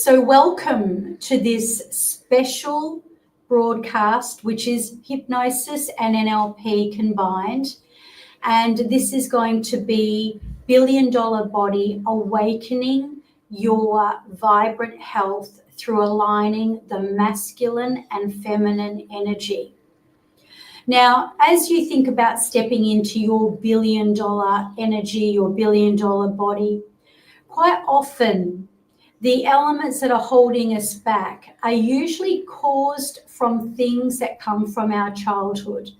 So welcome to this special broadcast, which is hypnosis and NLP combined. And this is going to be $1 billion body awakening your vibrant health through aligning the masculine and feminine energy. Now, as you think about stepping into your $1 billion energy, your $1 billion body, quite often the elements that are holding us back are usually caused from things that come from our childhood,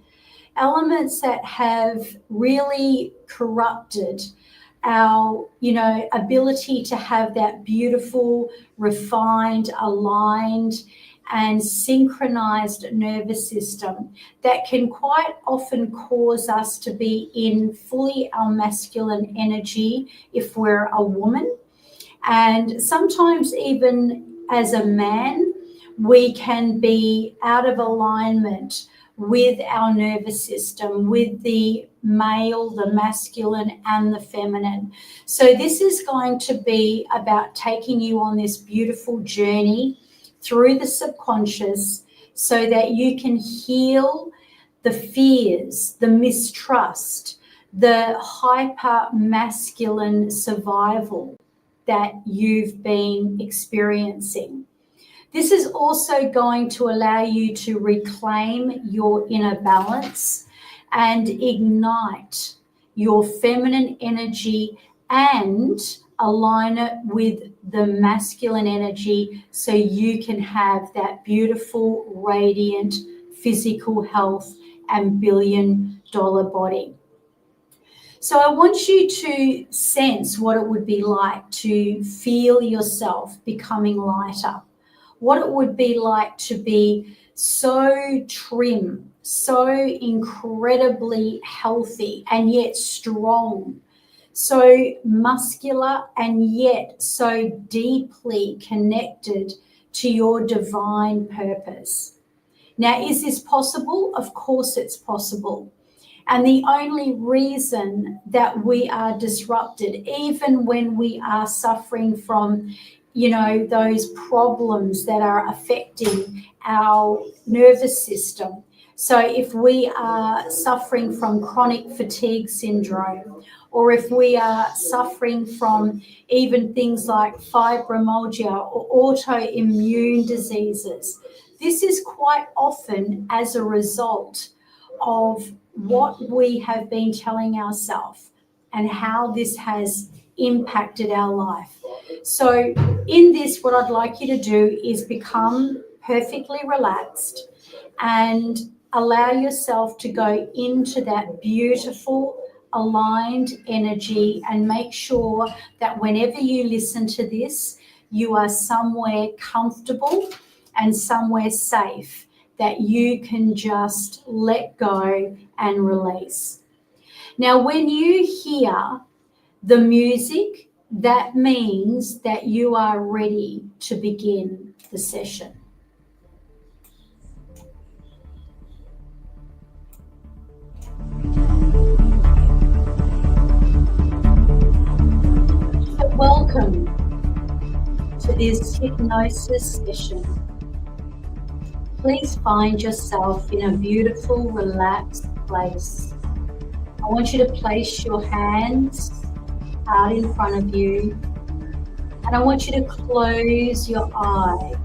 elements that have really corrupted our, ability to have that beautiful, refined, aligned, and synchronized nervous system that can quite often cause us to be in fully our masculine energy if we're a woman. And sometimes even as a man, we can be out of alignment with our nervous system, with the male, the masculine, and the feminine. So this is going to be about taking you on this beautiful journey through the subconscious so that you can heal the fears, the mistrust, the hyper masculine survival that you've been experiencing. This is also going to allow you to reclaim your inner balance and ignite your feminine energy and align it with the masculine energy so you can have that beautiful, radiant physical health and $1 billion body. So I want you to sense what it would be like to feel yourself becoming lighter, what it would be like to be so trim, so incredibly healthy and yet strong, so muscular and yet so deeply connected to your divine purpose. Now, is this possible? Of course it's possible. And the only reason that we are disrupted, even when we are suffering from, those problems that are affecting our nervous system. So if we are suffering from chronic fatigue syndrome, or if we are suffering from even things like fibromyalgia or autoimmune diseases, this is quite often as a result of what we have been telling ourselves and how this has impacted our life. So in this, what I'd like you to do is become perfectly relaxed and allow yourself to go into that beautiful, aligned energy, and make sure that whenever you listen to this, you are somewhere comfortable and somewhere safe that you can just let go and release. Now, when you hear the music, that means that you are ready to begin the session. So welcome to this hypnosis session. Please find yourself in a beautiful, relaxed place. I want you to place your hands out in front of you, and I want you to close your eyes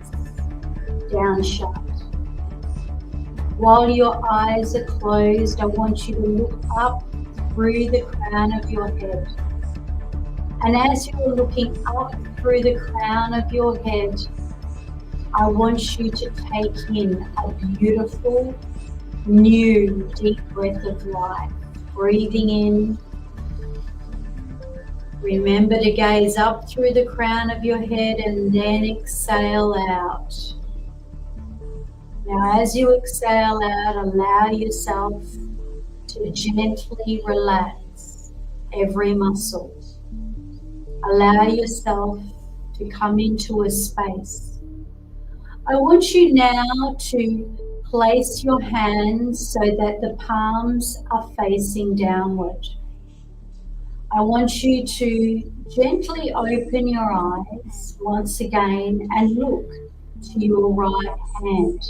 down shut. While your eyes are closed, I want you to look up through the crown of your head. And as you're looking up through the crown of your head, I want you to take in a beautiful, new, deep breath of life. Breathing in. Remember to gaze up through the crown of your head and then exhale out. Now, as you exhale out, allow yourself to gently relax every muscle. Allow yourself to come into a space. I want you now to place your hands so that the palms are facing downward. I want you to gently open your eyes once again and look to your right hand.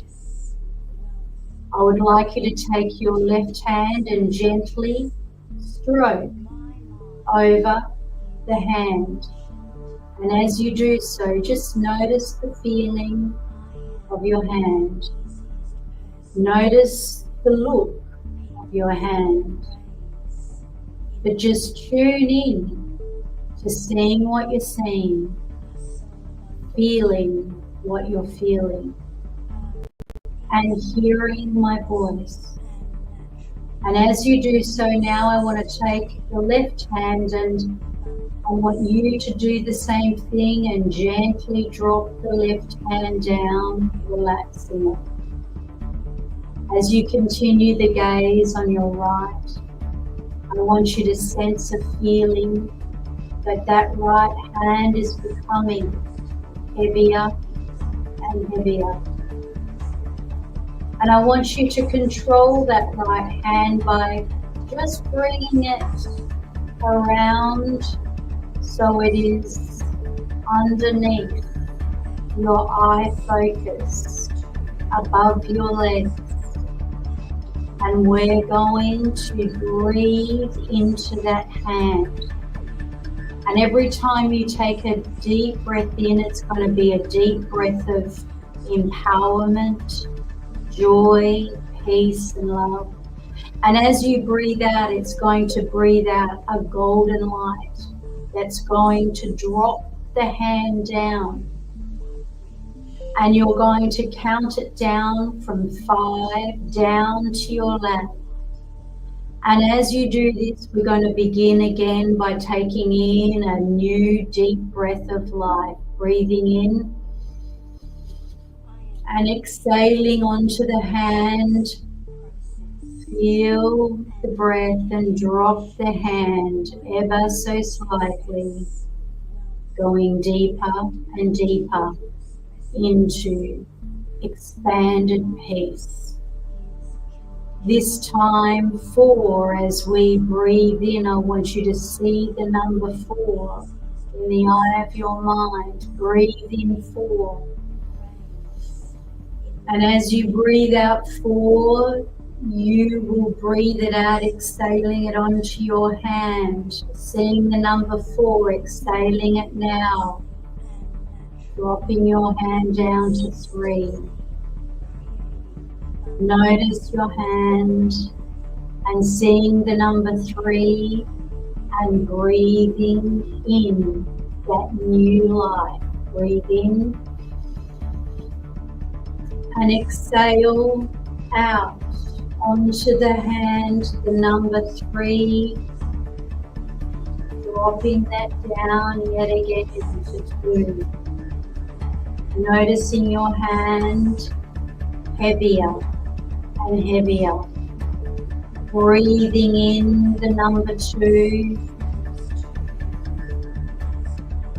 I would like you to take your left hand and gently stroke over the hand. And as you do so, just notice the feeling of your hand. Notice the look of your hand. But just tune in to seeing what you're seeing, feeling what you're feeling, and hearing my voice. And as you do so now, I want to take the left hand and I want you to do the same thing and gently drop the left hand down, relaxing it. As you continue the gaze on your right, I want you to sense a feeling that that right hand is becoming heavier and heavier. And I want you to control that right hand by just bringing it around so it is underneath your eye focus, above your legs. And we're going to breathe into that hand. And every time you take a deep breath in, it's going to be a deep breath of empowerment, joy, peace, and love. And as you breathe out, it's going to breathe out a golden light that's going to drop the hand down. And you're going to count it down from 5 down to your lap. And as you do this, we're going to begin again by taking in a new deep breath of life. Breathing in and exhaling onto the hand. Feel the breath and drop the hand ever so slightly, going deeper and deeper into expanded peace. This time 4, as we breathe in, I want you to see the number 4 in the eye of your mind. Breathe in 4. And as you breathe out 4, you will breathe it out, exhaling it onto your hand. Seeing the number 4, exhaling it now. Dropping your hand down to 3. Notice your hand and seeing the number 3 and breathing in that new life. Breathe in and exhale out onto the hand, the number 3, dropping that down yet again to 2. Noticing your hand heavier and heavier. Breathing in the number 2.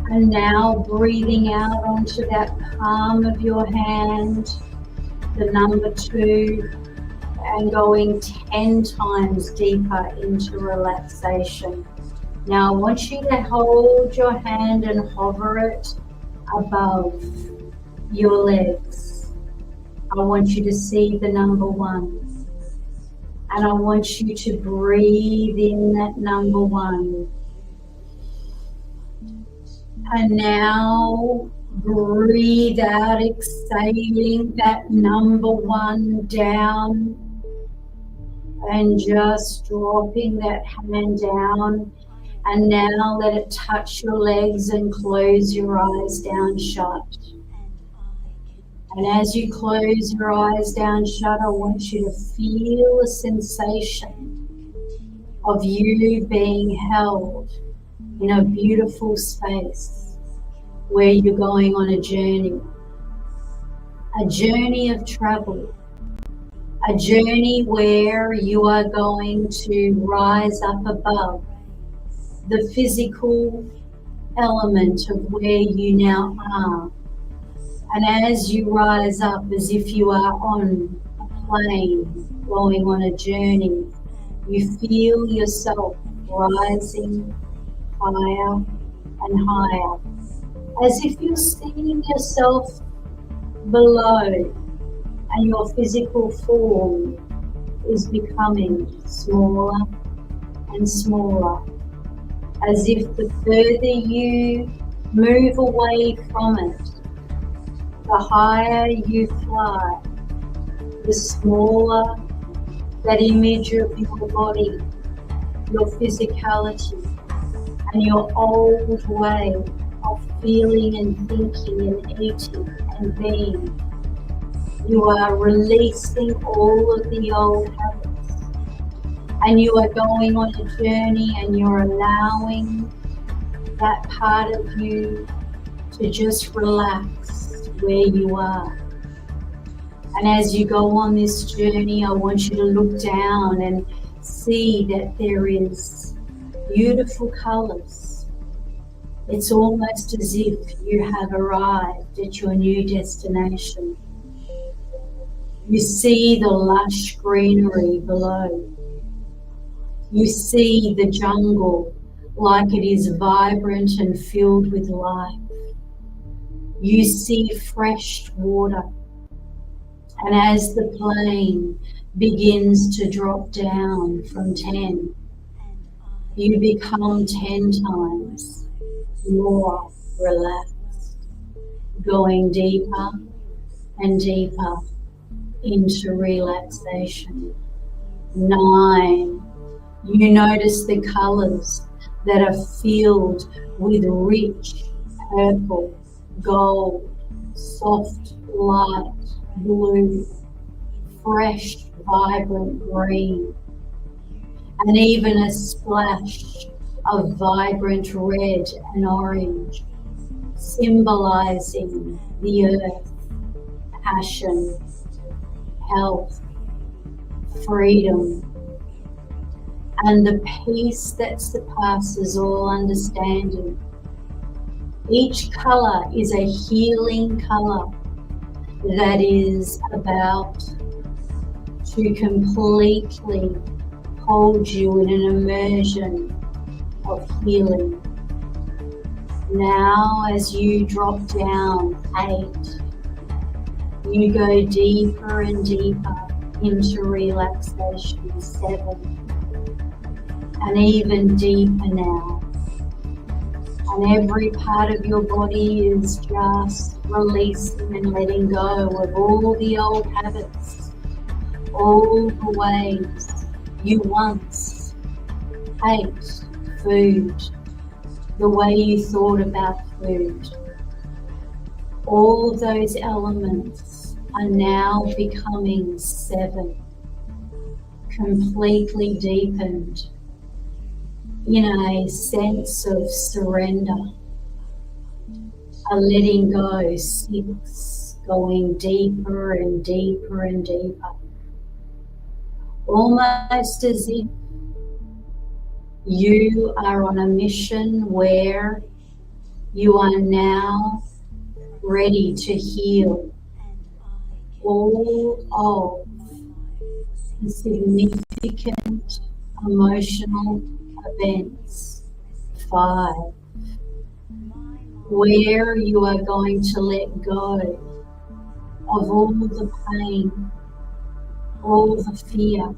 And now breathing out onto that palm of your hand, the number 2, and going 10 times deeper into relaxation. Now I want you to hold your hand and hover it above your legs. I want you to see the number 1. And I want you to breathe in that number 1. And now breathe out, exhaling that number 1 down. And just dropping that hand down. And now let it touch your legs and close your eyes down shut. And as you close your eyes down shut, I want you to feel a sensation of you being held in a beautiful space where you're going on a journey of travel, a journey where you are going to rise up above the physical element of where you now are. And as you rise up as if you are on a plane going on a journey, you feel yourself rising higher and higher, as if you're seeing yourself below and your physical form is becoming smaller and smaller, as if the further you move away from it, the higher you fly, the smaller that image of your body, your physicality, and your old way of feeling and thinking and eating and being. You are releasing all of the old habits, and you are going on a journey, and you're allowing that part of you to just relax where you are. And as you go on this journey, I want you to look down and see that there is beautiful colors. It's almost as if you have arrived at your new destination. You see the lush greenery below. You see the jungle like it is vibrant and filled with life. You see fresh water. And as the plane begins to drop down from 10, you become 10 times more relaxed, going deeper and deeper into relaxation. 9, you notice the colors that are filled with rich purple, gold, soft light blue, fresh, vibrant green, and even a splash of vibrant red and orange, symbolizing the earth, passion, health, freedom, and the peace that surpasses all understanding. Each color is a healing color that is about to completely hold you in an immersion of healing. Now, as you drop down 8, you go deeper and deeper into relaxation. 7, and even deeper now. And every part of your body is just releasing and letting go of all the old habits, all the ways you once ate food, the way you thought about food. All those elements are now becoming 7, completely deepened in a sense of surrender, a letting go. 6, going deeper and deeper and deeper, almost as if you are on a mission where you are now ready to heal all of the significant emotional events. 5, where you are going to let go of all the pain, all the fear,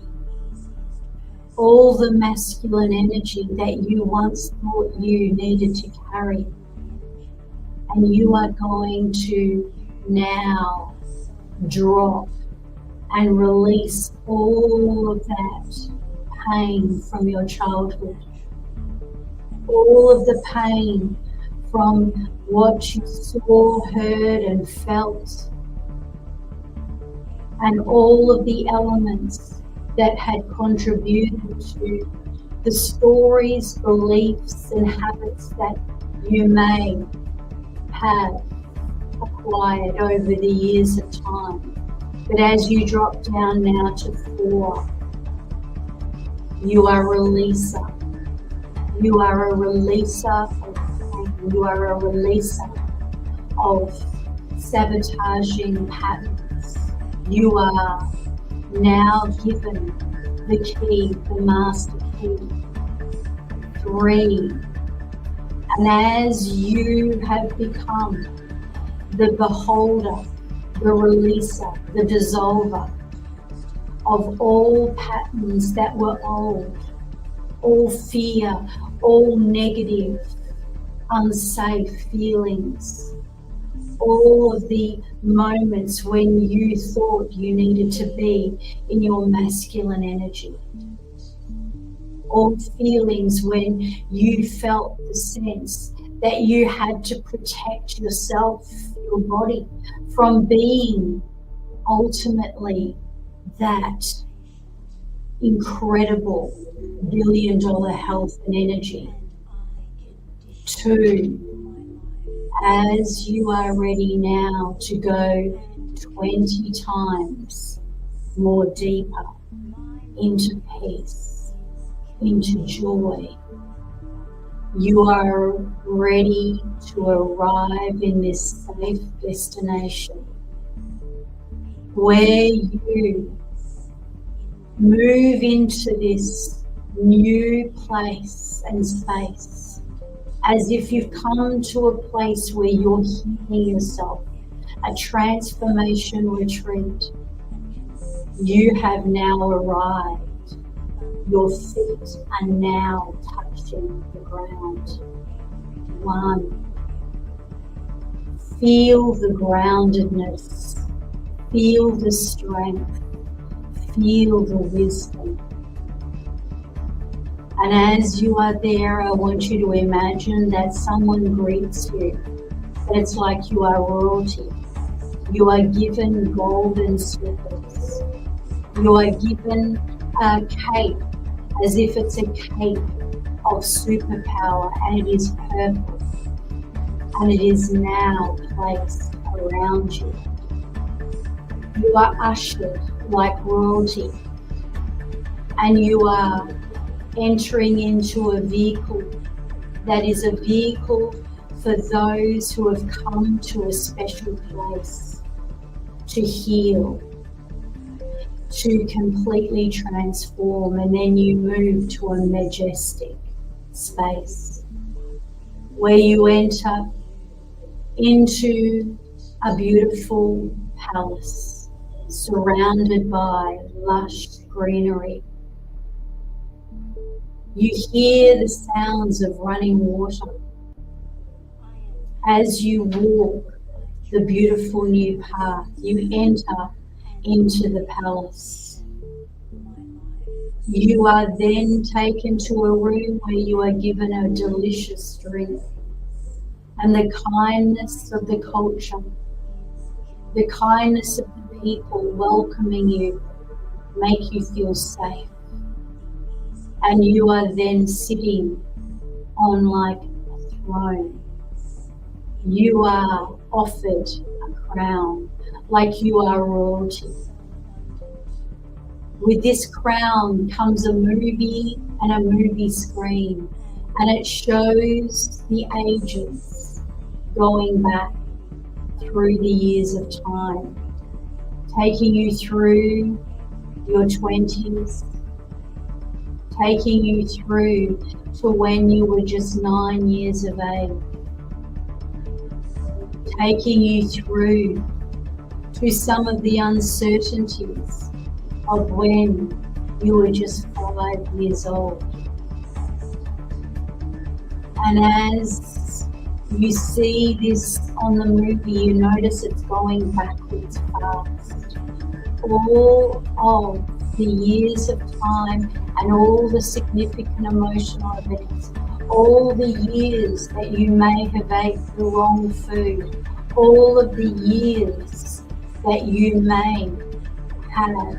all the masculine energy that you once thought you needed to carry. And you are going to now drop and release all of that pain from your childhood, all of the pain from what you saw, heard and felt, and all of the elements that had contributed to the stories, beliefs and habits that you may have acquired over the years of time. But as you drop down now to 4, you are a releaser. You are a releaser of pain. You are a releaser of sabotaging patterns. You are now given the key, the master key. 3, And as you have become the beholder, the releaser, the dissolver of all patterns that were old, all fear, all negative, unsafe feelings, all of the moments when you thought you needed to be in your masculine energy, all feelings when you felt the sense that you had to protect yourself, your body, from being ultimately that incredible $1 billion health and energy. 2, as you are ready now to go 20 times more deeper into peace, into joy, you are ready to arrive in this safe destination where you move into this new place and space as if you've come to a place where you're healing yourself, a transformation retreat. You have now arrived. Your feet are now touching the ground. 1. Feel the groundedness. Feel the strength. Feel the wisdom. And as you are there, I want you to imagine that someone greets you. That it's like you are royalty. You are given golden slippers. You are given a cape, as if it's a cape of superpower, and it is purple. And it is now placed around you. You are ushered like royalty, and you are entering into a vehicle that is a vehicle for those who have come to a special place to heal, to completely transform, and then you move to a majestic space where you enter into a beautiful palace surrounded by lush greenery. You hear the sounds of running water as you walk the beautiful new path. You enter into the palace. You are then taken to a room where you are given a delicious drink, and the kindness of the culture, the kindness of the people welcoming you, make you feel safe. And you are then sitting on like a throne. You are offered a crown, like you are royalty. With this crown comes a movie and a movie screen, and it shows the ages going back through the years of time, taking you through your 20s, taking you through to when you were just 9 years of age, taking you through to some of the uncertainties of when you were just 5 years old. And as you see this on the movie, you notice it's going backwards fast. All of the years of time and all the significant emotional events, all the years that you may have ate the wrong food, all of the years that you may have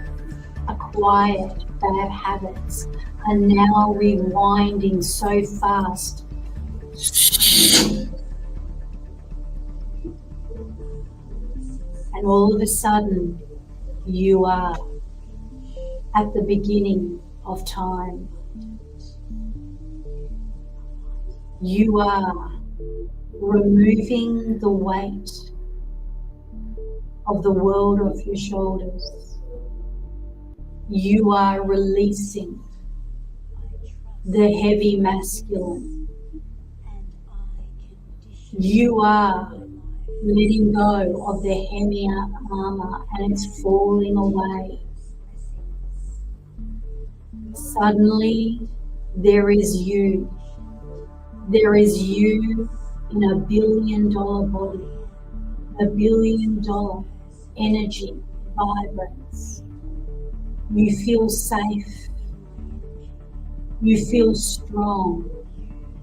acquired bad habits are now rewinding so fast. And all of a sudden, you are at the beginning of time. You are removing the weight of the world off your shoulders. You are releasing the heavy masculine. You are letting go of the heavier armor and it's falling away. Suddenly, there is you. There is you in a $1 billion body, $1 billion energy, vibrance. You feel safe. You feel strong.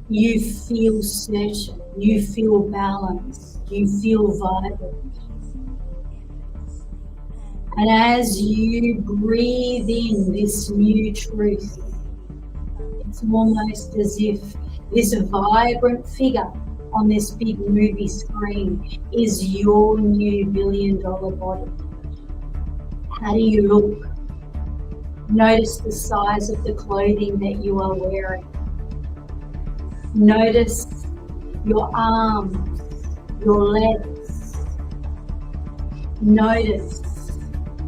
You feel certain. You feel balanced. You feel vibrant. And as you breathe in this new truth, it's almost as if this vibrant figure on this big movie screen is your new $1 billion body. How do you look? Notice the size of the clothing that you are wearing. Notice your arms, your legs. Notice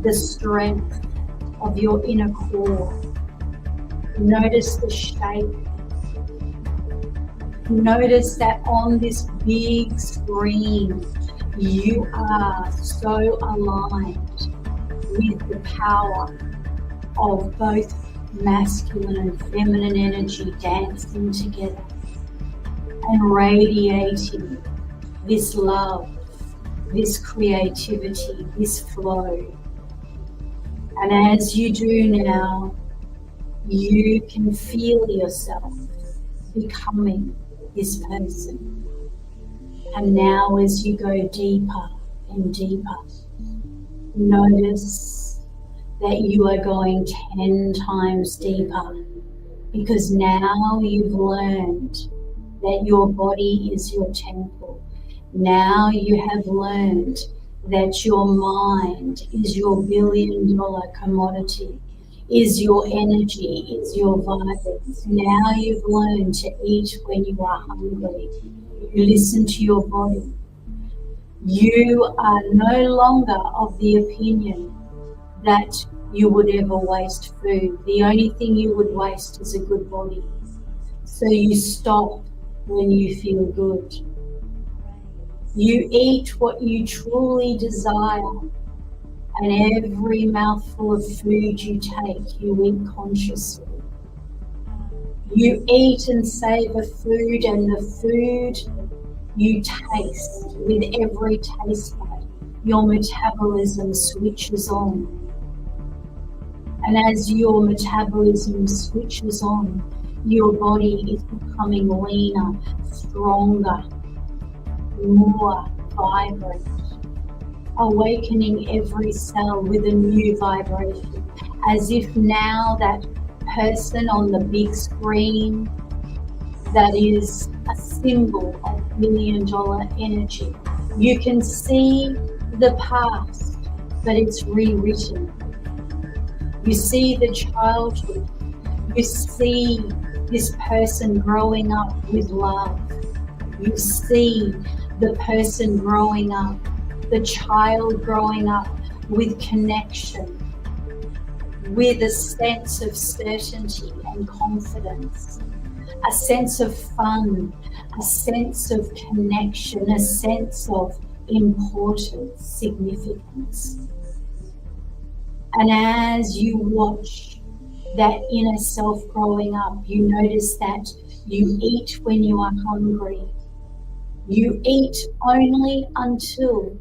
the strength of your inner core. Notice the shape. Notice that on this big screen, you are so aligned with the power of both masculine and feminine energy dancing together and radiating this love, this creativity, this flow. And as you do now, you can feel yourself becoming this person. And now as you go deeper and deeper, notice that you are going 10 times deeper, because now you've learned that your body is your temple. Now you have learned that your mind is your $1 billion commodity, is your energy, is your vibrance. Now you've learned to eat when you are hungry. You listen to your body. You are no longer of the opinion that you would ever waste food. The only thing you would waste is a good body. So you stop when you feel good. You eat what you truly desire, and every mouthful of food you take, you eat consciously. You eat and savor food, and the food you taste, with every taste bud, your metabolism switches on. And as your metabolism switches on, your body is becoming leaner, stronger, more vibrant, awakening every cell with a new vibration, as if now that person on the big screen that is a symbol of $1 billion energy, you can see the past, but it's rewritten. You see the childhood. You see this person growing up with love. You see the person growing up, the child growing up with connection, with a sense of certainty and confidence, a sense of fun, a sense of connection, a sense of importance, significance. And as you watch that inner self growing up, you notice that you eat when you are hungry. You eat only until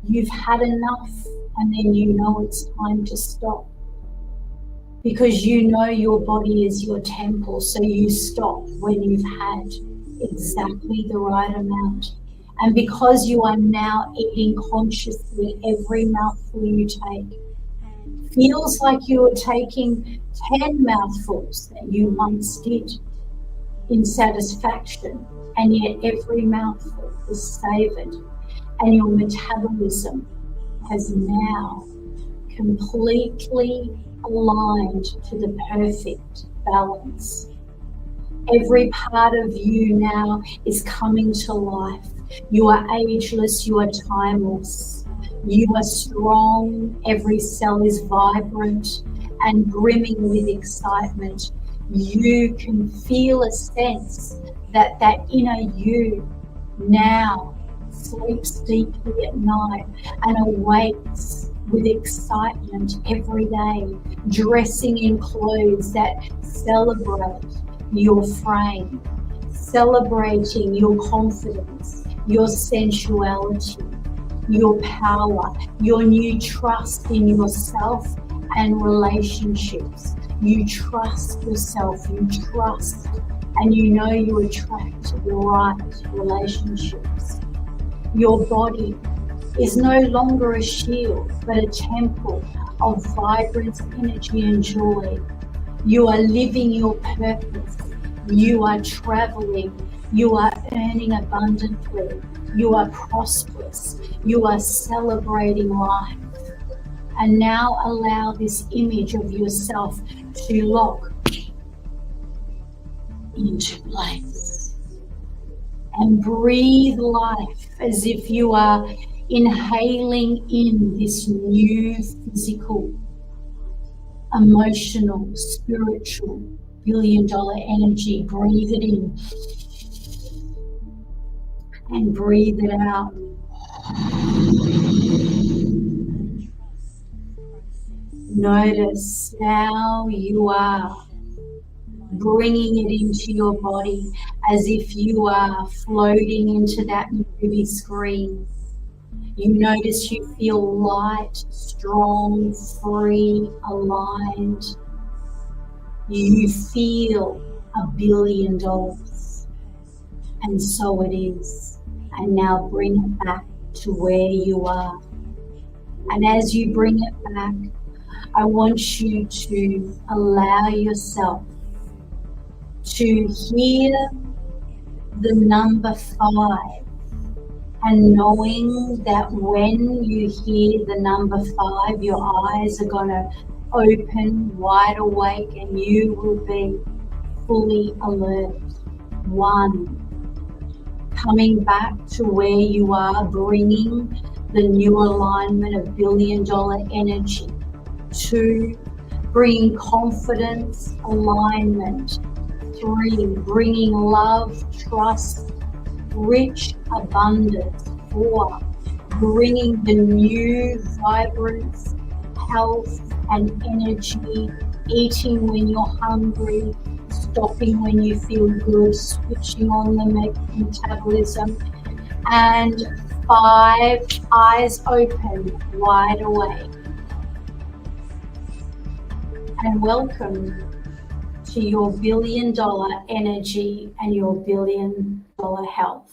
you've had enough, and then you know it's time to stop. Because you know your body is your temple, so you stop when you've had exactly the right amount. And because you are now eating consciously, every mouthful you take feels like you are taking 10 mouthfuls that you once did in satisfaction, and yet every mouthful is savored, and your metabolism has now completely aligned to the perfect balance. Every part of you now is coming to life. You are ageless, you are timeless. You are strong, every cell is vibrant and brimming with excitement. You can feel a sense that that inner you now sleeps deeply at night and awakes with excitement every day, dressing in clothes that celebrate your frame, celebrating your confidence, your sensuality, your power, your new trust in yourself and relationships. You trust yourself, you trust, and you know you attract the right relationships. Your body is no longer a shield, but a temple of vibrant energy and joy. You are living your purpose. You are traveling. You are earning abundantly. You are prosperous. You are celebrating life. And now allow this image of yourself to lock into place. And breathe life as if you are inhaling in this new physical, emotional, spiritual, billion-dollar energy. Breathe it in and breathe it out. Notice how you are bringing it into your body as if you are floating into that movie screen. You notice you feel light, strong, free, aligned. You feel $1 billion. And so it is. And now bring it back to where you are. And as you bring it back, I want you to allow yourself to hear the number 5, and knowing that when you hear the number 5, your eyes are going to open wide awake and you will be fully alert. 1, coming back to where you are, bringing the new alignment of $1 billion energy. 2, bringing confidence, alignment. 3, bringing love, trust, rich abundance. 4, bringing the new vibrance, health and energy, eating when you're hungry, stopping when you feel good, switching on the metabolism. And 5, eyes open, wide awake. And welcome to your $1 billion energy and your $1 billion health.